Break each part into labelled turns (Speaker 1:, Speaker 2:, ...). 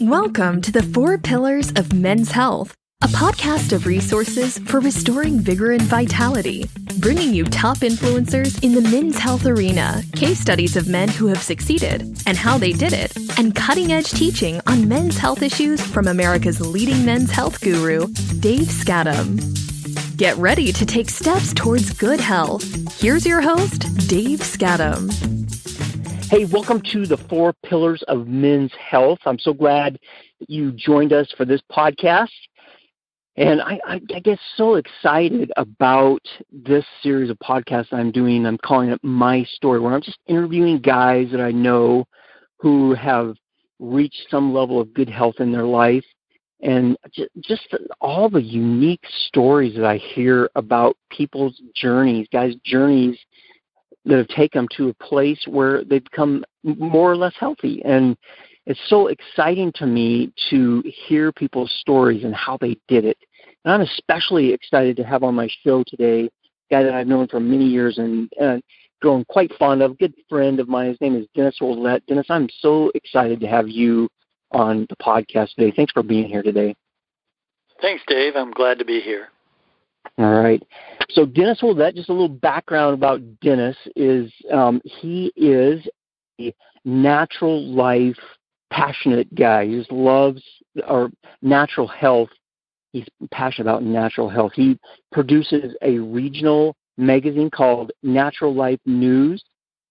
Speaker 1: Welcome to the 4 Pillars of Men's Health, a podcast of resources for restoring vigor and vitality, bringing you top influencers in the men's health arena, case studies of men who have succeeded and how they did it, and cutting-edge teaching on men's health issues from America's leading men's health guru, Dave Skattum. Get ready to take steps towards good health. Here's your host, Dave Skattum.
Speaker 2: Hey, welcome to the 4 Pillars of Men's Health. I'm so glad that you joined us for this podcast. And I get so excited about this series of podcasts I'm doing. I'm calling it My Story, where I'm just interviewing guys that I know who have reached some level of good health in their life. And just all the unique stories that I hear about people's journeys, guys' journeys that have taken them to a place where they've become more or less healthy. And it's so exciting to me to hear people's stories and how they did it. And I'm especially excited to have on my show today a guy that I've known for many years and grown quite fond of, a good friend of mine. His name is Denis Ouellette. Denis, I'm so excited to have you on the podcast today. Thanks for being here today.
Speaker 3: Thanks, Dave. I'm glad to be here.
Speaker 2: All right. So Denis Ouellette, just a little background about Denis is he is a natural life passionate guy. He just loves our natural health. He's passionate about natural health. He produces a regional magazine called Natural Life News.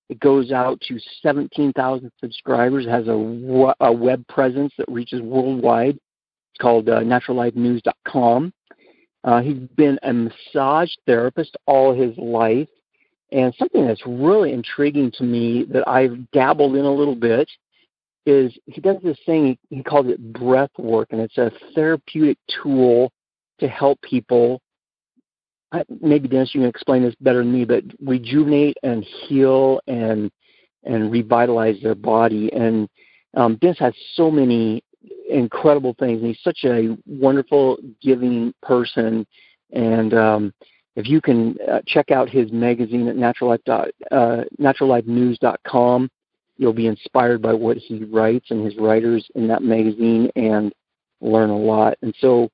Speaker 2: It goes out to 17,000 subscribers. It has a web presence that reaches worldwide. It's called naturallifenews.com. He's been a massage therapist all his life, and something that's really intriguing to me that I've dabbled in a little bit is he does this thing, he calls it breath work, and it's a therapeutic tool to help people, maybe Denis, you can explain this better than me, but rejuvenate and heal and revitalize their body. And Denis has so many incredible things, and he's such a wonderful, giving person. And if you can check out his magazine at naturallifenews.com, you'll be inspired by what he writes and his writers in that magazine and learn a lot. And so,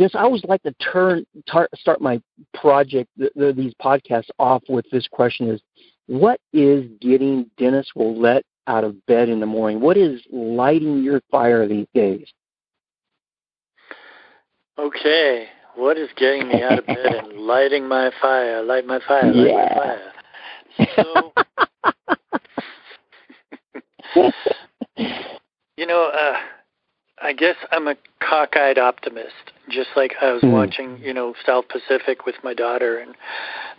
Speaker 2: I always like to start my project, these podcasts off with this question: is what is getting Denis Ouellette out of bed in the morning? What is lighting your fire these days?
Speaker 3: Okay, what is getting me out of bed and lighting my fire? Light my fire, light my fire. So, I guess I'm a cockeyed optimist. Just like I was watching, South Pacific with my daughter, and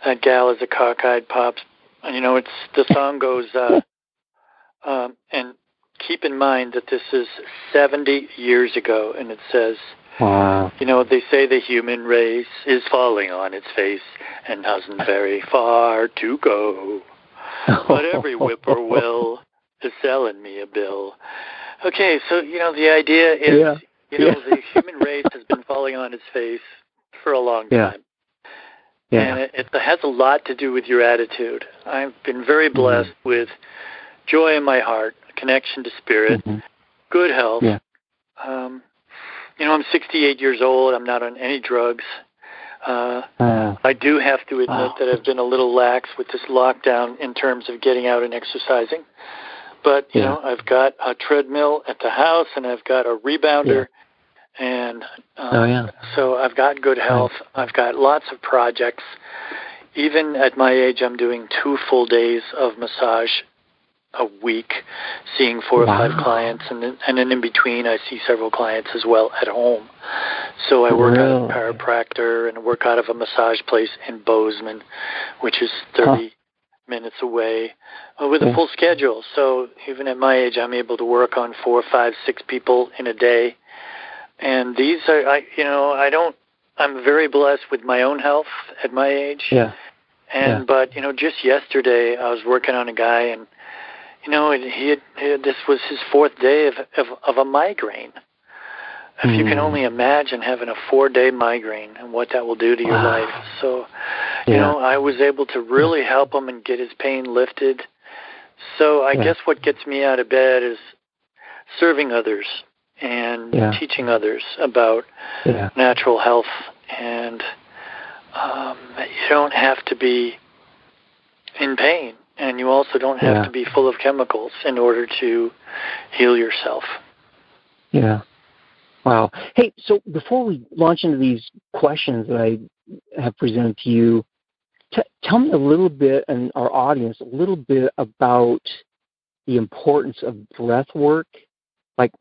Speaker 3: that gal is a cockeyed pops. It's the song goes. And keep in mind that this is 70 years ago, and it says,
Speaker 2: wow.
Speaker 3: They say the human race is falling on its face and hasn't very far to go. But every whippoorwill is selling me a bill. Okay, so, the idea is, the human race has been falling on its face for a long time. Yeah. And it has a lot to do with your attitude. I've been very blessed with joy in my heart, connection to spirit, good health. Yeah. I'm 68 years old. I'm not on any drugs. I do have to admit that I've been a little lax with this lockdown in terms of getting out and exercising. But, I've got a treadmill at the house, and I've got a rebounder. Yeah. And so I've got good health. I've got lots of projects. Even at my age, I'm doing 2 full days of massage a week, seeing 4 or 5 clients, and then in between I see several clients as well at home. So I work out of a chiropractor and work out of a massage place in Bozeman, which is 30 minutes away, with a full schedule. So even at my age, I'm able to work on 4, 5, 6 people in a day. And these are, I'm very blessed with my own health at my age. Yeah. But just yesterday I was working on a guy, and this was his 4th day of a migraine. If you can only imagine having a 4-day migraine and what that will do to your life. So, I was able to really help him and get his pain lifted. So I guess what gets me out of bed is serving others and teaching others about natural health. And you don't have to be in pain, and you also don't have to be full of chemicals in order to heal yourself.
Speaker 2: Yeah. Wow. Hey, so before we launch into these questions that I have presented to you, tell me a little bit, and our audience, a little bit about the importance of breath work. Like,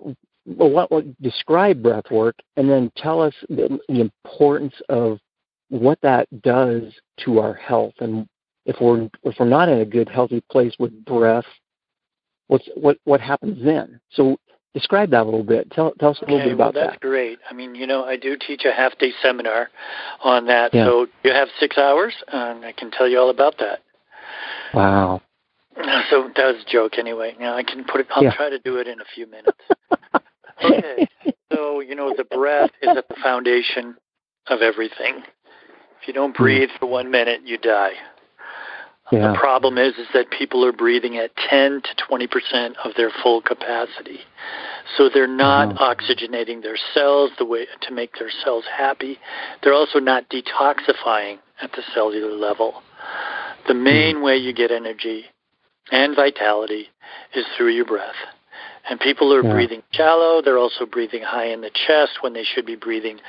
Speaker 2: what describe breath work, and then tell us the importance of what that does to our health. And if we're not in a good, healthy place with breath, what happens then? So describe that a little bit. Tell us a little bit about that.
Speaker 3: That's great. I mean, I do teach a half-day seminar on that. Yeah. So you have 6 hours, and I can tell you all about that.
Speaker 2: Wow.
Speaker 3: So that was a joke anyway. Now I can put it. I'll try to do it in a few minutes. Okay. So, the breath is at the foundation of everything. If you don't breathe for 1 minute, you die. The problem is that people are breathing at 10 to 20% of their full capacity. So they're not oxygenating their cells the way to make their cells happy. They're also not detoxifying at the cellular level. The main way you get energy and vitality is through your breath. And people are breathing shallow. They're also breathing high in the chest when they should be breathing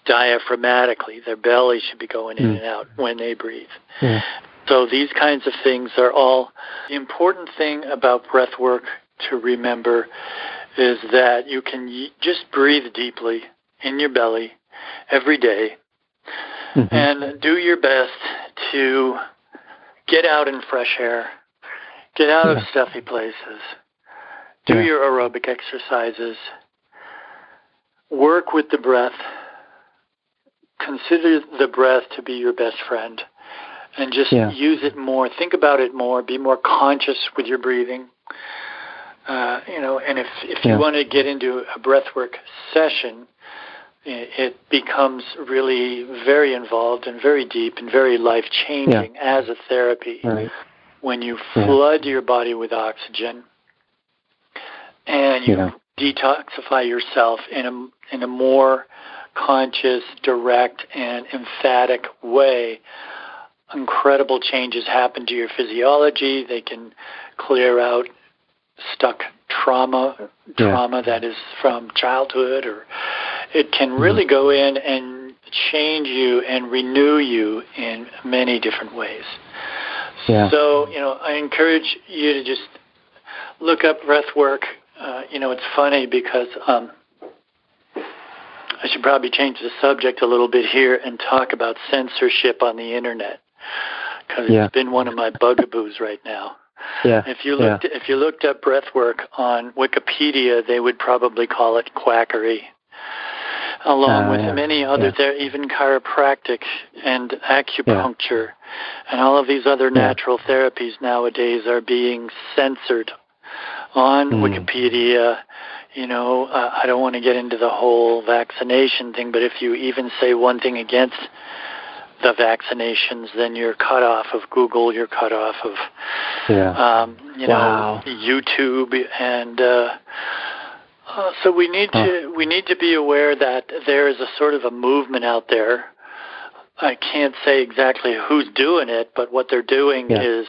Speaker 3: diaphragmatically. Their belly should be going in and out when they breathe. Yeah. So these kinds of things are all. The important thing about breath work to remember is that you can just breathe deeply in your belly every day and do your best to get out in fresh air, get out of stuffy places, do your aerobic exercises, work with the breath, consider the breath to be your best friend, and just use it more. Think about it more. Be more conscious with your breathing. And if you want to get into a breathwork session, it becomes really very involved and very deep and very life-changing as a therapy when you flood your body with oxygen and you detoxify yourself in a more conscious, direct, and emphatic way. Incredible changes happen to your physiology. They can clear out stuck trauma that is from childhood, or it can really go in and change you and renew you in many different ways. Yeah. So, I encourage you to just look up breath work. It's funny because I should probably change the subject a little bit here and talk about censorship on the internet, because it's been one of my bugaboos right now. Yeah. If you looked up breath work on Wikipedia, they would probably call it quackery, along with many others. There, even chiropractic and acupuncture and all of these other natural therapies nowadays are being censored on Wikipedia. I don't want to get into the whole vaccination thing, but if you even say one thing against the vaccinations, then you're cut off of Google, you're cut off of YouTube, and so we need to be aware that there is a sort of a movement out there. I can't say exactly who's doing it, but what they're doing is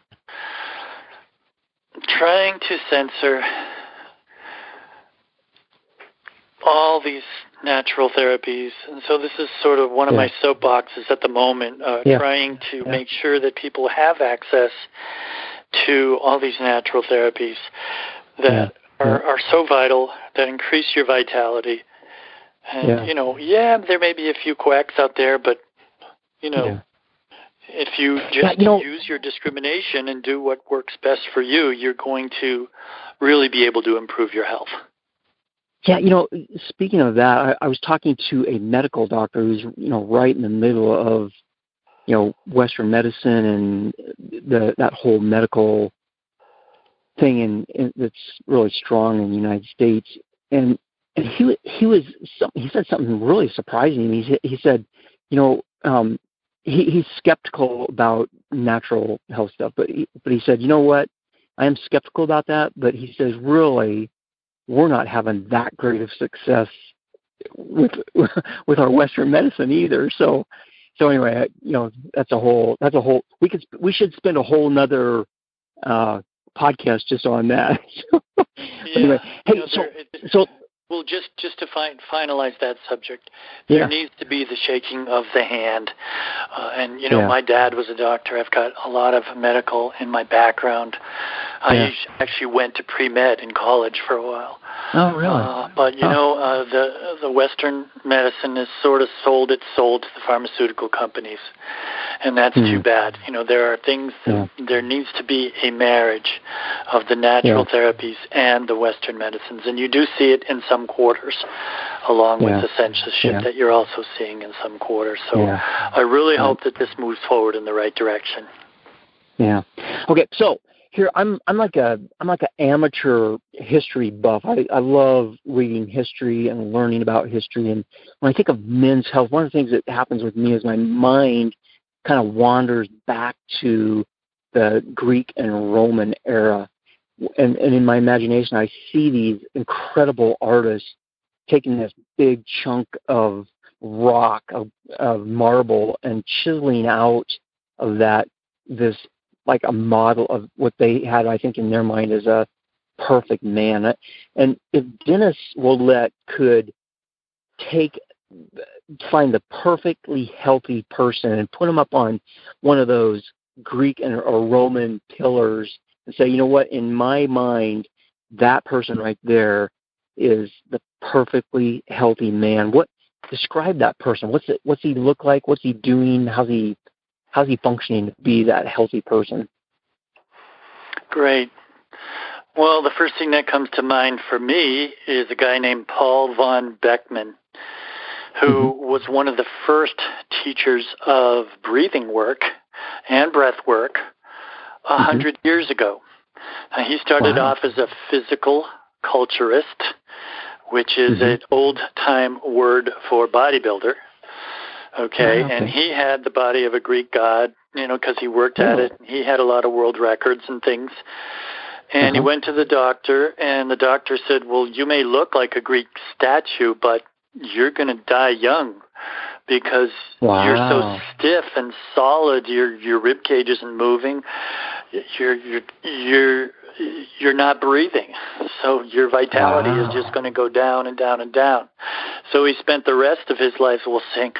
Speaker 3: trying to censor all these natural therapies. And so this is sort of one of my soapboxes at the moment, trying to make sure that people have access to all these natural therapies that are so vital, that increase your vitality. And, there may be a few quacks out there, but, if you just use your discrimination and do what works best for you, you're going to really be able to improve your health.
Speaker 2: Yeah, speaking of that, I was talking to a medical doctor who's, right in the middle of, Western medicine and that whole medical thing and that's really strong in the United States. And he said something really surprising. He said, he's skeptical about natural health stuff, but he said, you know what? I am skeptical about that, but he says, really, we're not having that great of success with our Western medicine either. So anyway, that's a whole. We should spend a whole nother podcast just on that. Anyway, hey,
Speaker 3: well, just to finalize that subject, there needs to be the shaking of the hand. And my dad was a doctor. I've got a lot of medical in my background. I actually went to pre-med in college for a while.
Speaker 2: Oh, really?
Speaker 3: But the Western medicine is sort of sold its soul to the pharmaceutical companies, and that's too bad. There are things. There needs to be a marriage of the natural therapies and the Western medicines, and you do see it in some quarters, along with the censorship that you're also seeing in some quarters. So I really hope that this moves forward in the right direction.
Speaker 2: Yeah. Okay. So here I'm like an amateur history buff. I love reading history and learning about history. And when I think of men's health, one of the things that happens with me is my mind kind of wanders back to the Greek and Roman era. And in my imagination, I see these incredible artists taking this big chunk of rock, of marble, and chiseling out of that this like a model of what they had, I think, in their mind as a perfect man. And if Denis Ouellette could find the perfectly healthy person and put him up on one of those Greek or Roman pillars and say, you know what, in my mind, that person right there is the perfectly healthy man. Describe that person? What's he look like? What's he doing? How's he functioning to be that healthy person?
Speaker 3: Great. Well, the first thing that comes to mind for me is a guy named Paul von Beckmann, who was one of the first teachers of breathing work and breath work 100 years ago. He started off as a physical culturist, which is an old-time word for bodybuilder. Okay, and he had the body of a Greek god, because he worked at it. He had a lot of world records and things. And he went to the doctor, and the doctor said, well, you may look like a Greek statue, but you're going to die young because you're so stiff and solid. Your rib cage isn't moving. You're not breathing, so your vitality is just going to go down and down and down. So he spent the rest of his life saying,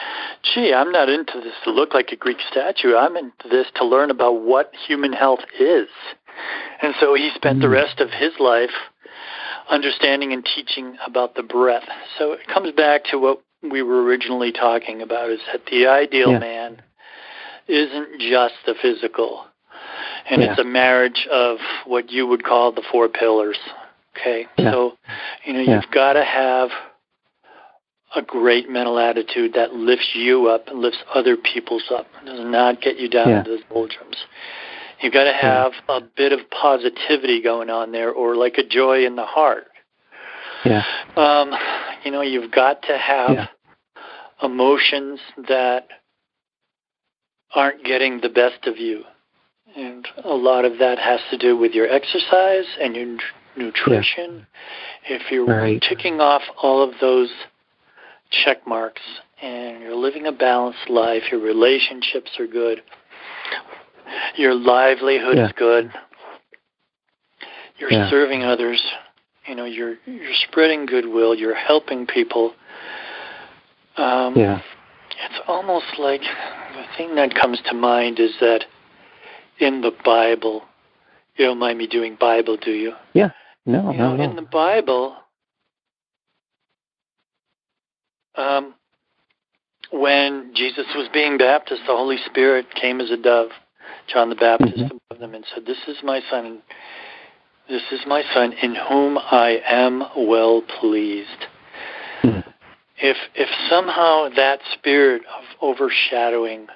Speaker 3: gee, I'm not into this to look like a Greek statue. I'm into this to learn about what human health is. And so he spent the rest of his life understanding and teaching about the breath. So it comes back to what we were originally talking about, is that the ideal man isn't just the physical. And it's a marriage of what you would call the four pillars, okay? So, you've got to have a great mental attitude that lifts you up and lifts other people's up. It does not get you down into the doldrums. You've got to have a bit of positivity going on there, or like a joy in the heart. You've got to have emotions that aren't getting the best of you. And a lot of that has to do with your exercise and your nutrition. If you're ticking off all of those check marks and you're living a balanced life, your relationships are good, your livelihood is good, you're serving others, you're spreading goodwill, you're helping people. It's almost like the thing that comes to mind is that in the Bible, you don't mind me doing Bible, do you?
Speaker 2: Yeah. No.
Speaker 3: In the Bible, when Jesus was being baptized, the Holy Spirit came as a dove, John the Baptist, above them, and said, This is my son in whom I am well pleased. If somehow that spirit of overshadowing,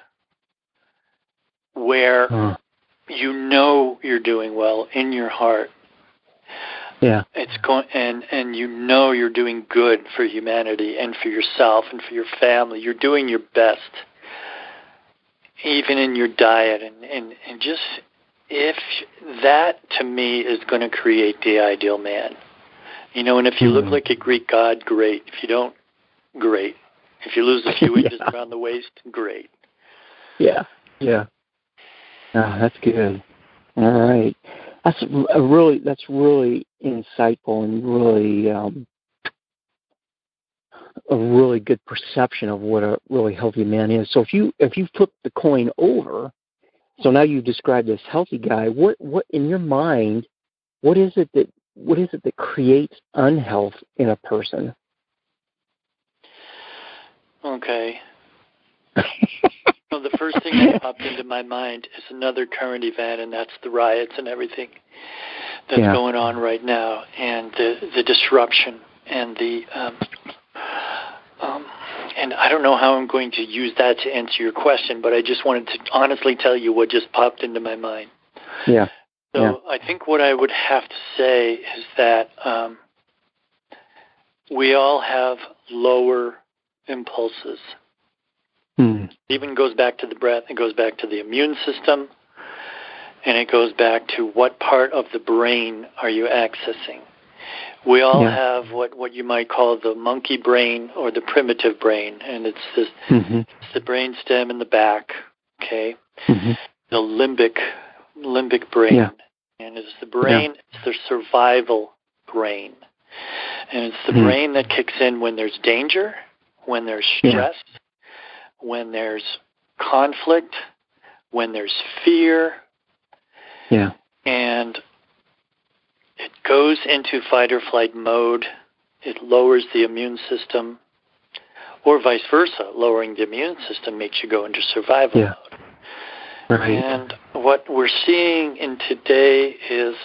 Speaker 3: where you're doing well in your heart, it's going, and you're doing good for humanity and for yourself and for your family. You're doing your best, even in your diet, and just, if that to me is going to create the ideal man. And if you look like a Greek god, great. If you don't, great. If you lose a few inches around the waist, great.
Speaker 2: Yeah. Oh, that's good. All right. That's really insightful and really a really good perception of what a really healthy man is. So if you flip the coin over, so now you describe this healthy guy, what in your mind, what is it that creates unhealth in a person?
Speaker 3: Okay. Well, the first thing that popped into my mind is another current event, and that's the riots and everything that's going on right now, and the disruption and the and I don't know how I'm going to use that to answer your question, but I just wanted to honestly tell you what just popped into my mind.
Speaker 2: Yeah.
Speaker 3: So I think what I would have to say is that we all have lower impulses. It even goes back to the breath. It goes back to the immune system. And it goes back to what part of the brain are you accessing. We all have what you might call the monkey brain or the primitive brain. And it's this, it's the brain stem in the back, okay? The limbic brain. Yeah. And it's the brain, it's the survival brain. And it's the brain that kicks in when there's danger, when there's stress, when there's conflict, when there's fear.
Speaker 2: Yeah.
Speaker 3: And it goes into fight or flight mode. It lowers the immune system, or vice versa. Lowering the immune system makes you go into survival mode. Right. And what we're seeing in today is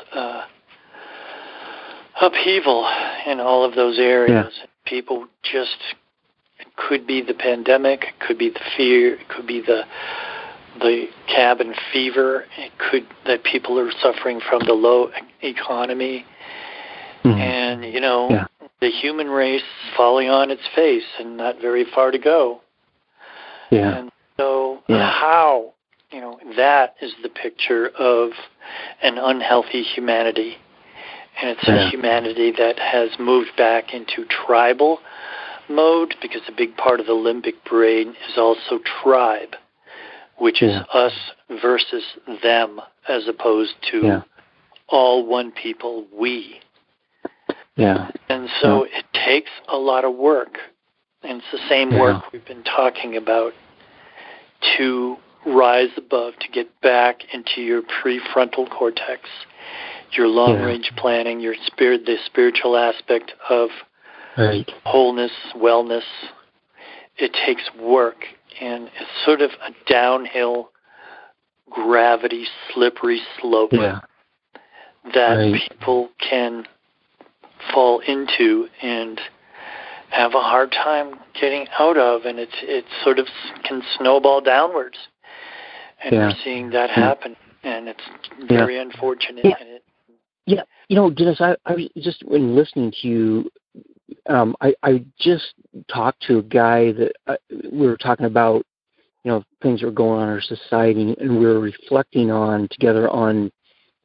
Speaker 3: upheaval in all of those areas. People just, it could be the pandemic, it could be the fear, it could be the cabin fever, it could that people are suffering from the low economy. And, the human race is falling on its face and not very far to go. And so how, that is the picture of an unhealthy humanity. And it's a humanity that has moved back into tribal mode, because a big part of the limbic brain is also tribe, which is us versus them, as opposed to all one people, we. And so it takes a lot of work, and it's the same work we've been talking about, to rise above, to get back into your prefrontal cortex, your long-range planning, your spirit, the spiritual aspect of wholeness, wellness. It takes work, and it's sort of a downhill, gravity, slippery slope that people can fall into and have a hard time getting out of, and it sort of can snowball downwards. And we're seeing that happen, and it's very unfortunate.
Speaker 2: Dennis, I was just, when listening to you, I just talked to a guy that we were talking about, things that were going on in our society, and we were reflecting together on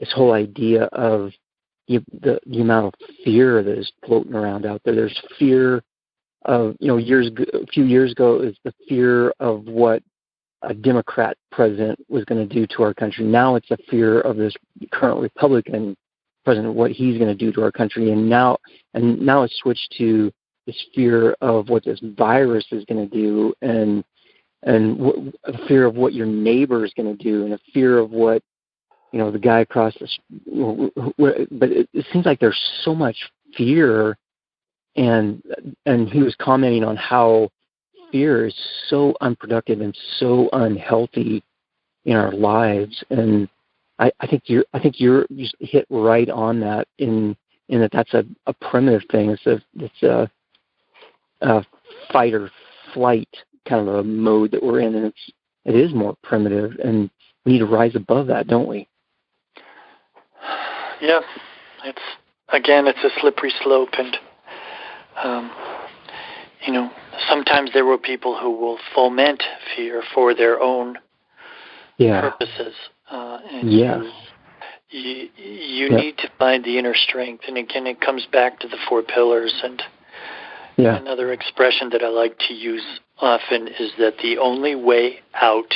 Speaker 2: this whole idea of the amount of fear that is floating around out there. There's fear of, a few years ago, it was the fear of what a Democrat president was going to do to our country. Now it's a fear of this current Republican president, what he's going to do to our country. And now it's switched to this fear of what this virus is going to do, and a fear of what your neighbor is going to do, and a fear of what, the guy across the, but it seems like there's so much fear, and he was commenting on how fear is so unproductive and so unhealthy in our lives. And I think you're just hit right on that in that that's a primitive thing. It's a fight or flight kind of a mode that we're in, and it is more primitive, and we need to rise above that, don't we?
Speaker 3: Yeah, it's a slippery slope, and sometimes there were people who will foment fear for their own purposes, and you need to find the inner strength. And again, it comes back to the 4 pillars. And another expression that I like to use often is that the only way out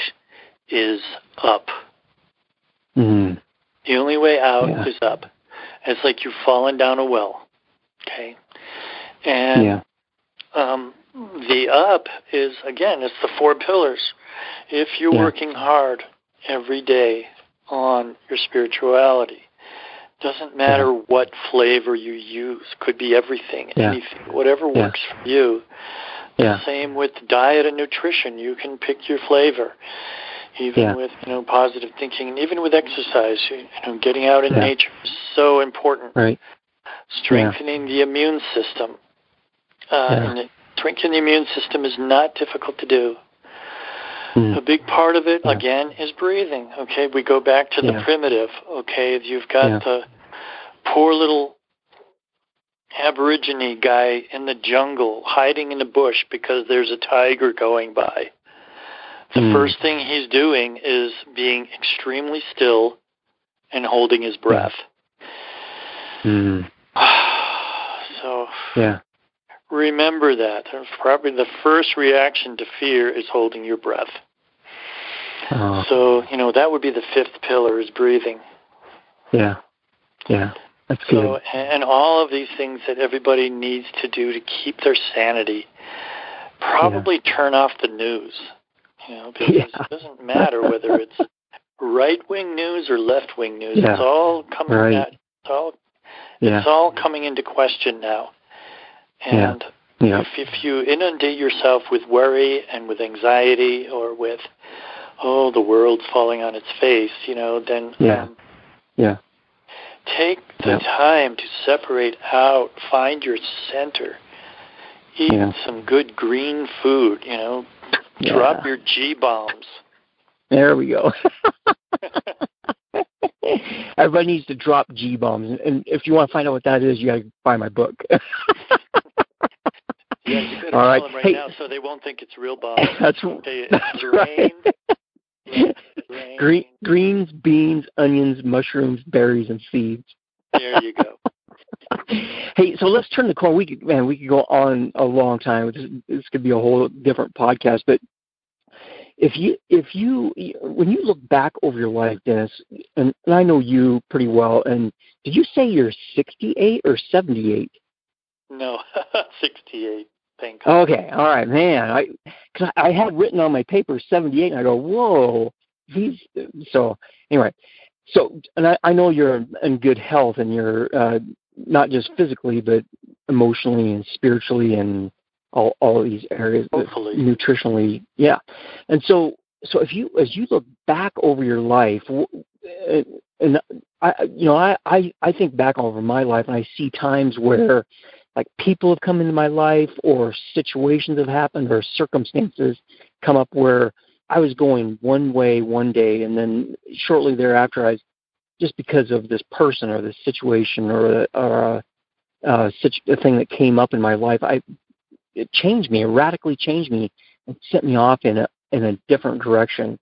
Speaker 3: is up.
Speaker 2: Mm.
Speaker 3: The only way out is up. It's like you've fallen down a well, okay? And the up is, again, it's the 4 pillars. If you're working hard every day on your spirituality, doesn't matter what flavor you use, could be everything, anything, whatever works for you. The same with diet and nutrition. You can pick your flavor. Even with positive thinking, and even with exercise, getting out in nature is so important.
Speaker 2: Right.
Speaker 3: Strengthening the immune system. And strengthening the immune system is not difficult to do. A big part of it, again, is breathing. Okay, we go back to the primitive. Okay, you've got the poor little Aborigine guy in the jungle hiding in the bush because there's a tiger going by. The first thing he's doing is being extremely still and holding his breath. So remember that. Probably the first reaction to fear is holding your breath. So, that would be the 5th pillar, is breathing.
Speaker 2: Yeah. That's good.
Speaker 3: And all of these things that everybody needs to do to keep their sanity. Probably turn off the news. Because it doesn't matter whether it's right-wing news or left-wing news. It's all coming it's all coming into question now. And if you inundate yourself with worry and with anxiety or with, the world's falling on its face, then take the time to separate out, find your center, eat some good green food, drop your G-bombs.
Speaker 2: There we go. Everybody needs to drop G-bombs. And if you want to find out what that is, you got to buy my book.
Speaker 3: You better tell them right now so they won't think it's real bombs.
Speaker 2: That's right. Greens, beans, onions, mushrooms, berries, and seeds.
Speaker 3: There you go.
Speaker 2: Hey, so let's turn the corner. We could go on a long time. This could be a whole different podcast. But if you when you look back over your life, Dennis, and I know you pretty well, and did you say you're 68 or 78?
Speaker 3: No, 68. Thank God.
Speaker 2: Okay, all right, man. Because I had written on my paper 78, and I go, whoa. So anyway, and I know you're in good health, and you're not just physically, but emotionally and spiritually, and all these areas, nutritionally, And so as you look back over your life, and I think back over my life, and I see times where, like, people have come into my life, or situations have happened, or circumstances come up where I was going one way one day, and then shortly thereafter, just because of this person or this situation or a thing that came up in my life, it changed me. It radically changed me and sent me off in a different direction.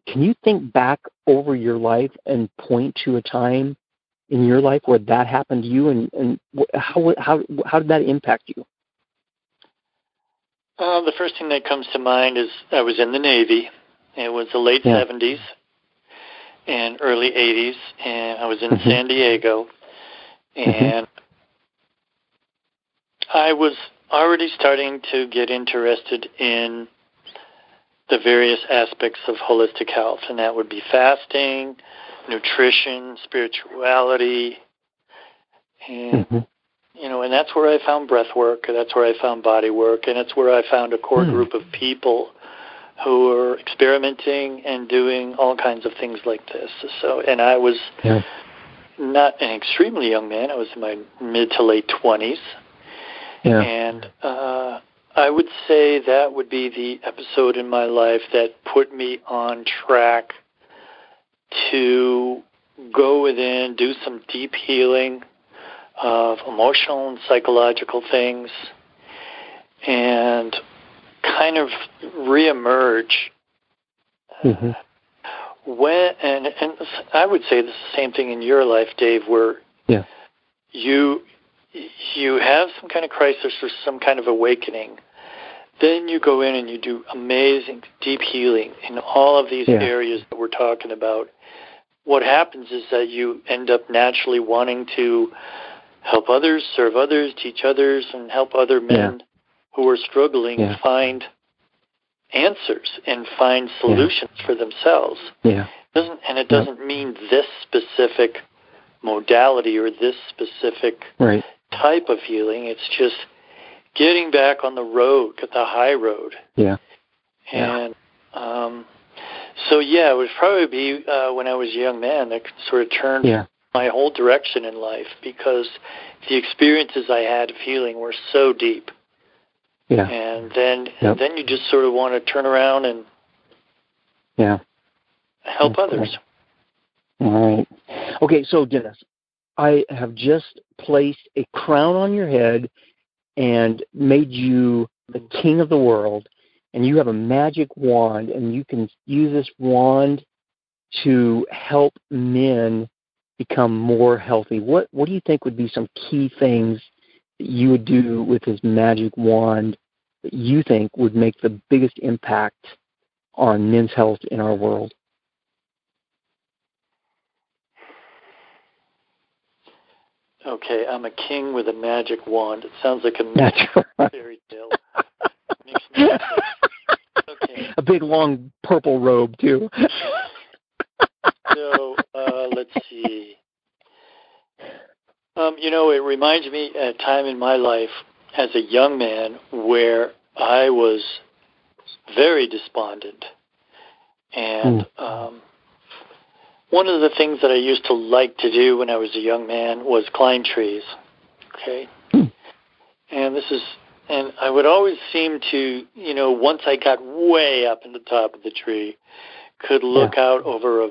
Speaker 2: Can you think back over your life and point to a time in your life where that happened to you, and how did that impact you?
Speaker 3: The first thing that comes to mind is I was in the Navy. It was the late 70s and early 80s, and I was in San Diego, and I was already starting to get interested in the various aspects of holistic health, and that would be fasting, nutrition, spirituality, and and that's where I found breath work, that's where I found body work, and it's where I found a core group of people who were experimenting and doing all kinds of things like this. So, and I was not an extremely young man. I was in my mid to late 20s. And I would say that would be the episode in my life that put me on track to go within, do some deep healing of emotional and psychological things, and kind of reemerge and I would say the same thing in your life, Dave, where you have some kind of crisis or some kind of awakening. Then you go in and you do amazing deep healing in all of these areas that we're talking about. What happens is that you end up naturally wanting to help others, serve others, teach others, and help other men who are struggling find answers and find solutions for themselves. It doesn't mean this specific modality or this specific type of healing. It's just getting back on the road, the high road. And it would probably be when I was a young man that sort of turned my whole direction in life, because the experiences I had of healing were so deep. And then you just sort of want to turn around and help others.
Speaker 2: All right. Okay, so Denis, I have just placed a crown on your head and made you the king of the world, and you have a magic wand, and you can use this wand to help men become more healthy. What do you think would be some key things that you would do with this magic wand that you think would make the biggest impact on men's health in our world?
Speaker 3: Okay, I'm a king with a magic wand. It sounds like a fairy tale. Okay.
Speaker 2: A big, long purple robe, too.
Speaker 3: So, let's see. It reminds me of a time in my life as a young man where I was very despondent. And one of the things that I used to like to do when I was a young man was climb trees. Okay? And I would always seem to, once I got way up in the top of the tree, could look out over a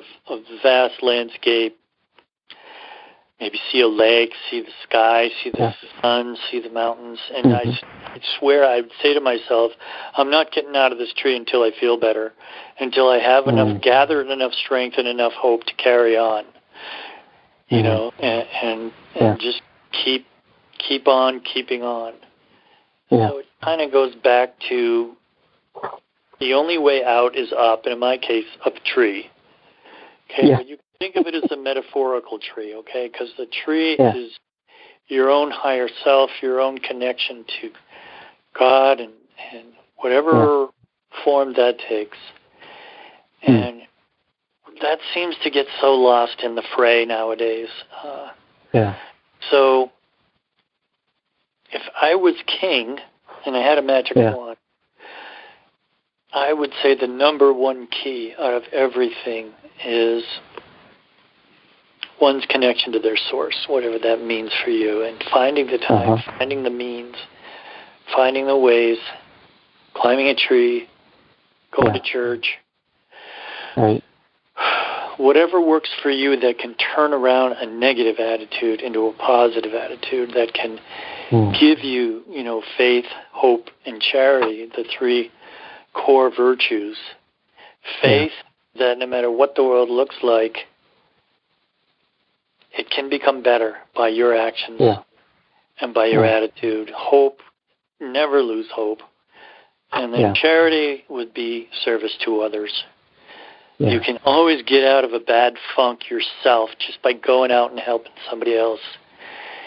Speaker 3: vast landscape, maybe see a lake, see the sky, see the sun, see the mountains. And I swear I would say to myself, I'm not getting out of this tree until I feel better, until I have gathered enough strength and enough hope to carry on, and just keep on keeping on. So it kind of goes back to the only way out is up, and in my case, up a tree. Okay, but you can think of it as a metaphorical tree, okay? Because the tree is your own higher self, your own connection to God, and whatever form that takes. And that seems to get so lost in the fray nowadays. So if I was king and I had a magic wand, I would say the number one key out of everything is one's connection to their source, whatever that means for you, and finding the time, finding the means, finding the ways, climbing a tree, going to church. Whatever works for you that can turn around a negative attitude into a positive attitude, that can give you, faith, hope, and charity, the three core virtues. Faith that no matter what the world looks like, it can become better by your actions and by your attitude. Hope, never lose hope. And then charity would be service to others. You can always get out of a bad funk yourself just by going out and helping somebody else.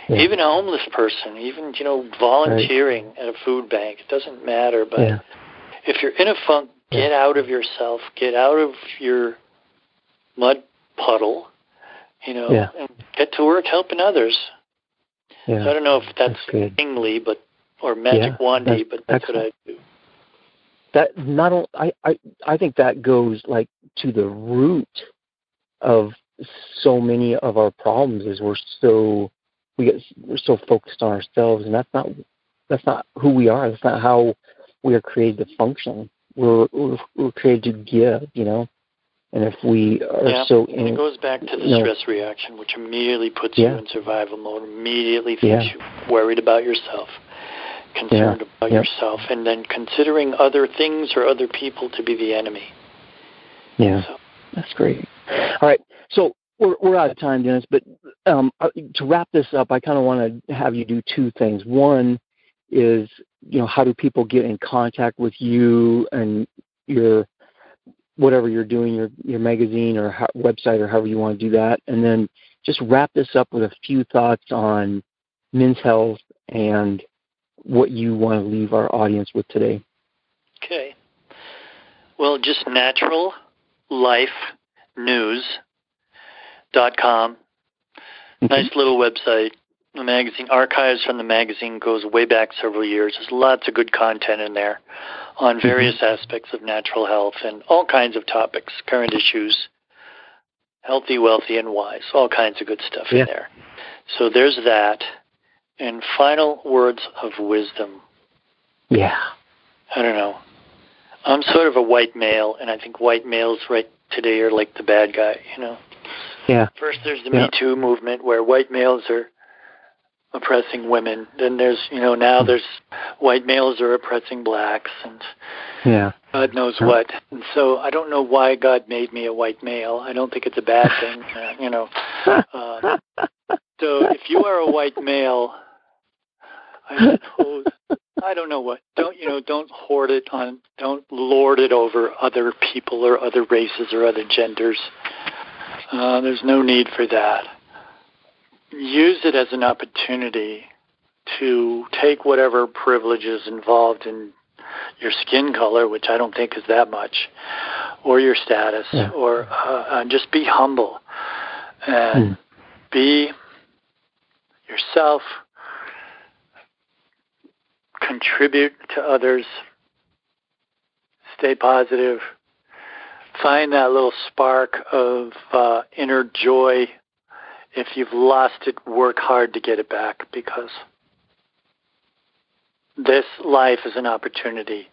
Speaker 3: Even a homeless person, even, volunteering at a food bank. It doesn't matter, but if you're in a funk, get out of yourself, get out of your mud puddle, and get to work helping others. So I don't know if that's kingly, or magic wandy, but that's what I do.
Speaker 2: That not only, I think that goes like to the root of so many of our problems is we're so focused on ourselves, and that's not who we are. That's not how we are created to function. We're created to give, And if we are and
Speaker 3: it goes back to the stress reaction, which immediately puts you in survival mode, immediately thinks you worried about yourself, concerned about yourself, and then considering other things or other people to be the enemy. So
Speaker 2: That's great. All right. So we're out of time, Denis, but to wrap this up, I kind of want to have you do two things. One is, how do people get in contact with you and your whatever you're doing, your magazine or website or however you want to do that, and then just wrap this up with a few thoughts on men's health and what you want to leave our audience with today.
Speaker 3: Okay. Well, just naturallifenews.com. Nice little website. The magazine archives from the magazine goes way back several years. There's lots of good content in there on various aspects of natural health and all kinds of topics, current issues, healthy, wealthy, and wise, all kinds of good stuff in there. So there's that. And final words of wisdom. Yeah. I don't know. I'm sort of a white male, and I think white males right today are like the bad guy, Yeah. First there's the Me Too movement where white males are oppressing women. Then there's, now there's white males are oppressing blacks and God knows what. And so I don't know why God made me a white male. I don't think it's a bad thing, So if you are a white male, I suppose, I don't know what. Don't hoard it don't lord it over other people or other races or other genders. There's no need for that. Use it as an opportunity to take whatever privilege is involved in your skin color, which I don't think is that much, or your status, or just be humble and be yourself, contribute to others, stay positive, find that little spark of inner joy. If you've lost it, work hard to get it back, because this life is an opportunity.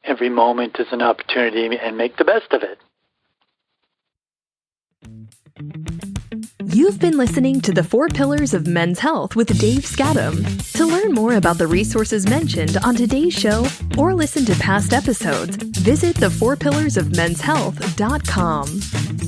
Speaker 3: Every moment is an opportunity, and make the best of it.
Speaker 1: You've been listening to The 4 Pillars of Men's Health with Dave Skattum. To learn more about the resources mentioned on today's show or listen to past episodes, visit the4pillarsofmenshealth.com.